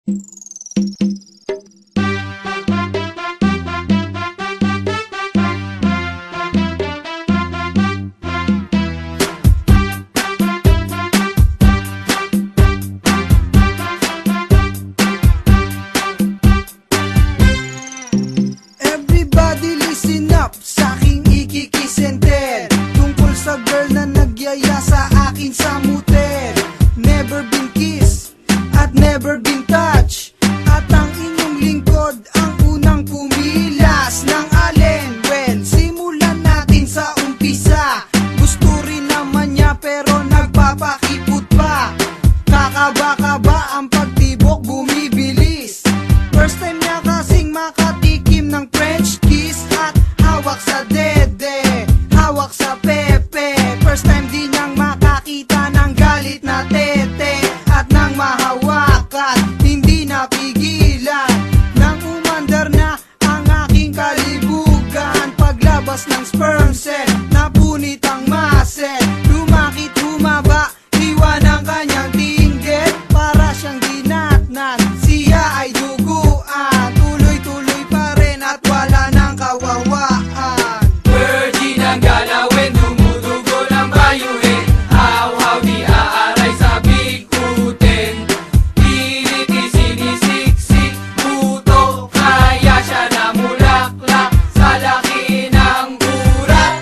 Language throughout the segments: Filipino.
Everybody listen up, sa aking ikikisenter tungkol sa girl na nagyaya sa akin sa motel. Never been kiss at never been touch, at ang inyong lingkod ang unang pumilas ng alin. Well, simulan natin sa umpisa. Gusto rin naman niya pero nagpapakipot pa. Kakaba-kaba ang pagtibok, bumibilis. First time niya kasing makatikim ng French kiss, at hawak sa dede, hawak sa pepe. First time din niyang makakita ng galit na tete, at nang mahawakan, hindi napigilan. Nang umandar na ang aking kalibugan, paglabas ng sperm cell, napunit ang muscle. Lumakit, humaba, iwan ang kanyang tinggit, para siyang dinatnan, siya ay duguan. Tuloy-tuloy pa rin at wala nang kawawaan. Virgin ang galawin, dumudugo ng bayuhin. How di aaray sa bigutin. Pilit isinisiksik, buto, kaya siya namulaklak sa laki ng urat.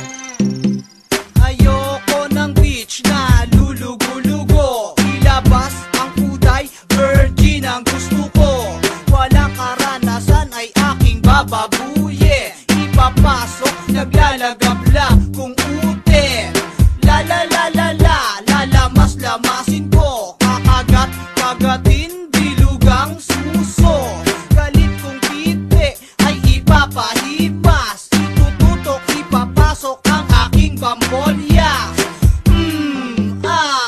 Ayoko ng beach na lulugo-lugo, ilabas ang kuday, virgin ang gusto ko. Walang karanasan ay aking bababuye, ipapasok, naglalagabla kung ute. La la la la la, lalamas-lamasin ko, kakagat, kagatin, bilugang suso. Galit kong tite ay ipapahimas, itututok, ipapasok ang aking bambolya.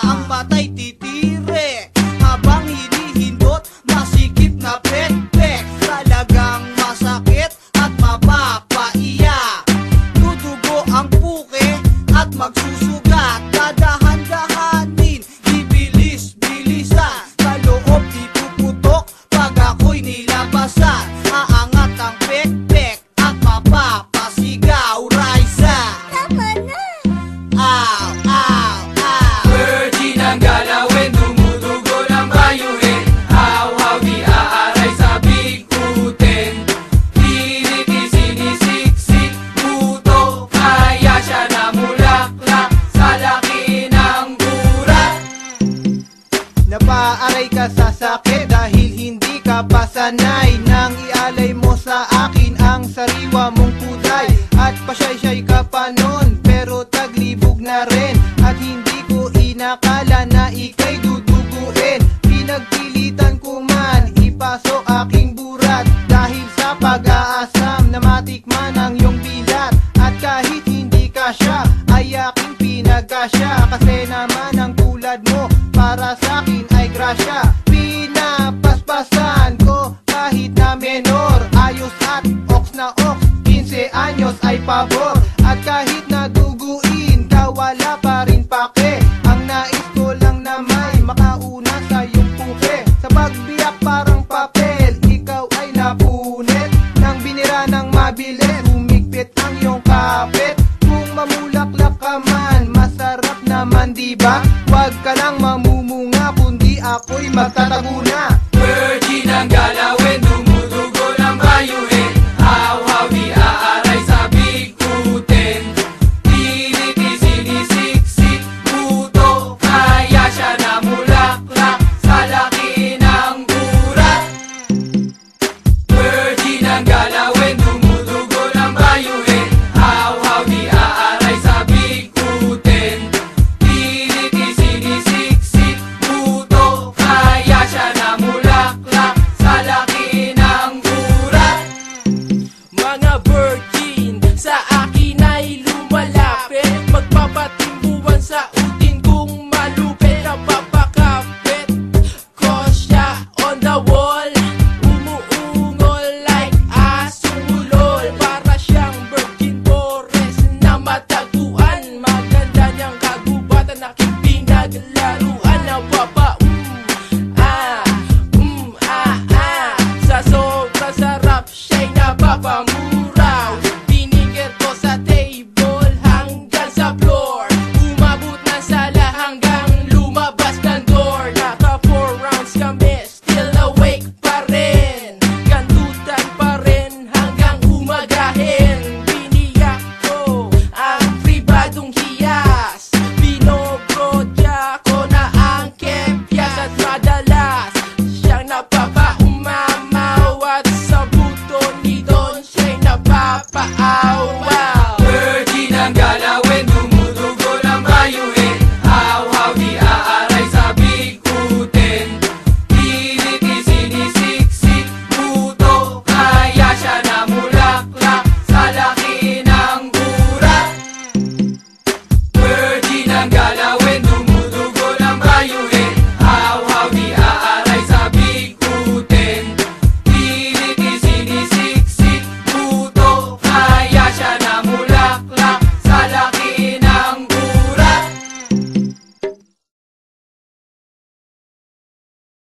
Ang matay titire, habang hinihindot, masikip na pek-pek. Talagang masakit at mapapaiyak. Dudugo ang puke at magsusugat. Dadahan-dahanin, ibilis-bilisan, sa loob di puputok pag ako'y nilabasan. Aangat ang pek-pek at mapapasigaw. Raisa, tama na. Ow, ow, ow. Virgin ang galawin, dumudugo ng bayuhin. How di aaray sa bigutin. Pilit isinisiksik, buto, kaya siya namulaklak sa laki ng urat. Napaaray ka sa sakit dahil hindi ka pa sanay, nang ialay mo sa akin ang sariwa mong kuday. At pasyay-syay ka pa nun, pero taglibog na rin, at hindi ko inakala na ika'y duduguin. Pinagpilitan ko